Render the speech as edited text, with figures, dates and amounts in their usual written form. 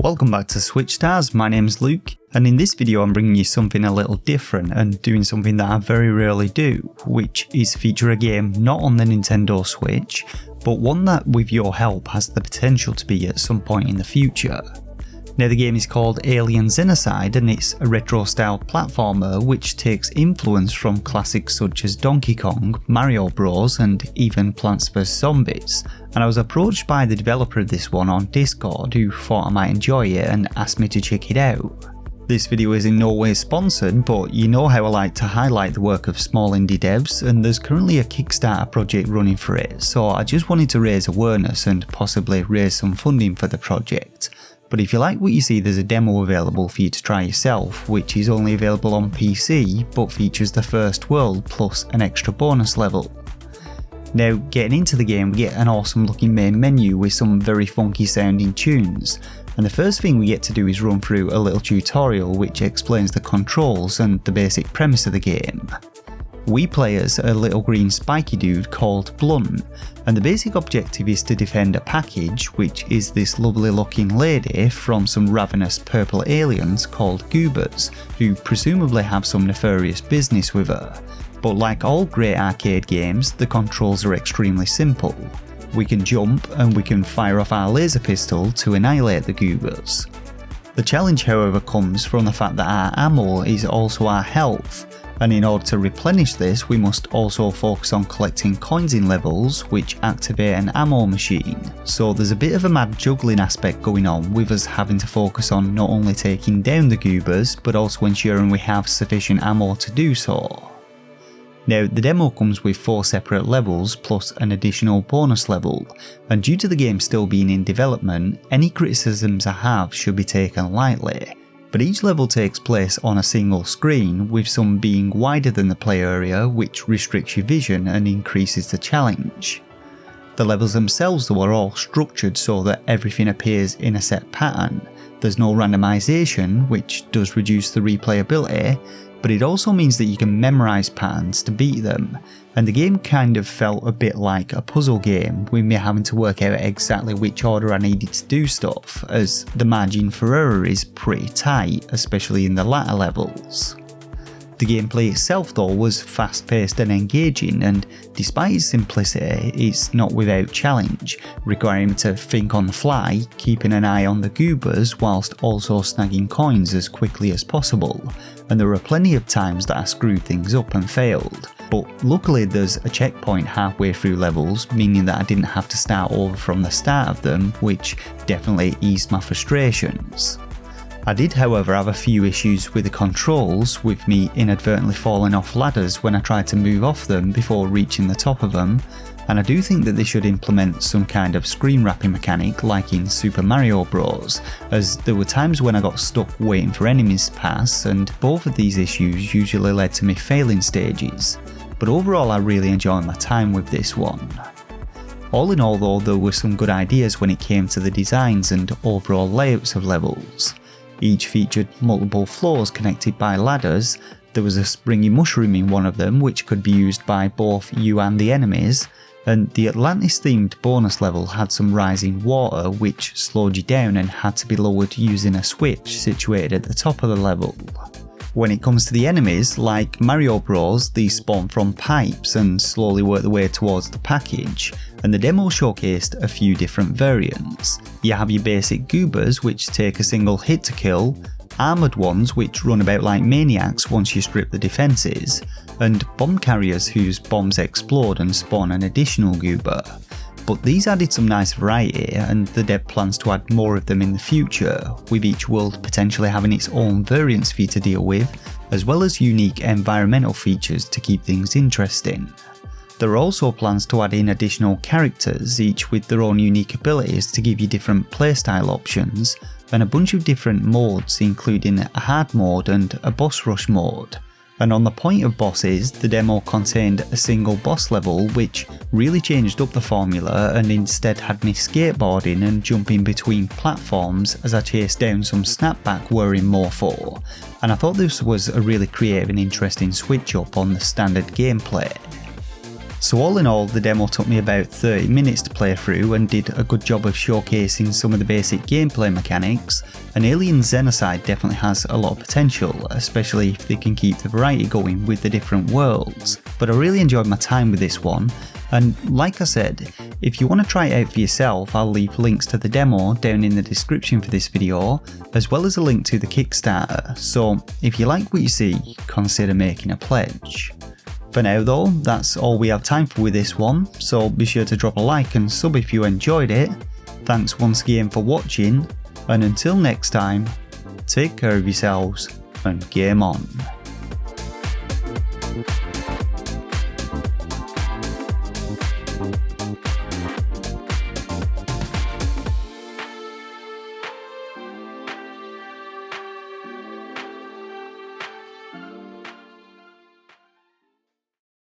Welcome back to Switchstars, my name's Luke, and in this video I'm bringing you something a little different and doing something that I very rarely do, which is feature a game not on the Nintendo Switch, but one that with your help has the potential to be at some point in the future. Now the game is called Alien Xenocide and it's a retro style platformer which takes influence from classics such as Donkey Kong, Mario Bros and even Plants vs Zombies, and I was approached by the developer of this one on Discord who thought I might enjoy it and asked me to check it out. This video is in no way sponsored, but you know how I like to highlight the work of small indie devs, and there's currently a Kickstarter project running for it, so I just wanted to raise awareness and possibly raise some funding for the project. But if you like what you see, there's a demo available for you to try yourself, which is only available on PC but features the first world plus an extra bonus level. Now getting into the game, we get an awesome looking main menu with some very funky sounding tunes, and the first thing we get to do is run through a little tutorial which explains the controls and the basic premise of the game. We play as a little green spiky dude called Blunt, and the basic objective is to defend a package, which is this lovely looking lady from some ravenous purple aliens called Goobers, who presumably have some nefarious business with her. But like all great arcade games, the controls are extremely simple. We can jump and we can fire off our laser pistol to annihilate the Goobers. The challenge however comes from the fact that our ammo is also our health, and in order to replenish this we must also focus on collecting coins in levels which activate an ammo machine, so there's a bit of a mad juggling aspect going on with us having to focus on not only taking down the Goobers but also ensuring we have sufficient ammo to do so. Now the demo comes with 4 separate levels plus an additional bonus level, and due to the game still being in development, any criticisms I have should be taken lightly. But each level takes place on a single screen, with some being wider than the play area, which restricts your vision and increases the challenge. The levels themselves though are all structured so that everything appears in a set pattern. There's no randomization, which does reduce the replayability, but it also means that you can memorise patterns to beat them, and the game kind of felt a bit like a puzzle game, with me having to work out exactly which order I needed to do stuff, as the margin for error is pretty tight, especially in the latter levels. The gameplay itself though was fast paced and engaging, and despite its simplicity, it's not without challenge, requiring me to think on the fly, keeping an eye on the Goobers whilst also snagging coins as quickly as possible, and there were plenty of times that I screwed things up and failed. But luckily there's a checkpoint halfway through levels, meaning that I didn't have to start over from the start of them, which definitely eased my frustrations. I did however have a few issues with the controls, with me inadvertently falling off ladders when I tried to move off them before reaching the top of them, and I do think that they should implement some kind of screen wrapping mechanic like in Super Mario Bros, as there were times when I got stuck waiting for enemies to pass, and both of these issues usually led to me failing stages. But overall I really enjoyed my time with this one. All in all though, there were some good ideas when it came to the designs and overall layouts of levels. Each featured multiple floors connected by ladders. There was a springy mushroom in one of them which could be used by both you and the enemies, and the Atlantis themed bonus level had some rising water which slowed you down and had to be lowered using a switch situated at the top of the level. When it comes to the enemies, like Mario Bros, these spawn from pipes and slowly work their way towards the package, and the demo showcased a few different variants. You have your basic Goobers which take a single hit to kill, armoured ones which run about like maniacs once you strip the defences, and bomb carriers whose bombs explode and spawn an additional Goober. But these added some nice variety, and the dev plans to add more of them in the future, with each world potentially having its own variants for you to deal with, as well as unique environmental features to keep things interesting. There are also plans to add in additional characters, each with their own unique abilities to give you different playstyle options, and a bunch of different modes including a hard mode and a boss rush mode. And on the point of bosses, the demo contained a single boss level which really changed up the formula and instead had me skateboarding and jumping between platforms as I chased down some snapback wearing mofo, and I thought this was a really creative and interesting switch up on the standard gameplay. So all in all, the demo took me about 30 minutes to play through and did a good job of showcasing some of the basic gameplay mechanics, and Alien Xenocide definitely has a lot of potential, especially if they can keep the variety going with the different worlds. But I really enjoyed my time with this one, and like I said, if you want to try it out for yourself, I'll leave links to the demo down in the description for this video, as well as a link to the Kickstarter, so if you like what you see, consider making a pledge. For now though, that's all we have time for with this one, so be sure to drop a like and sub if you enjoyed it. Thanks once again for watching, and until next time, take care of yourselves and game on.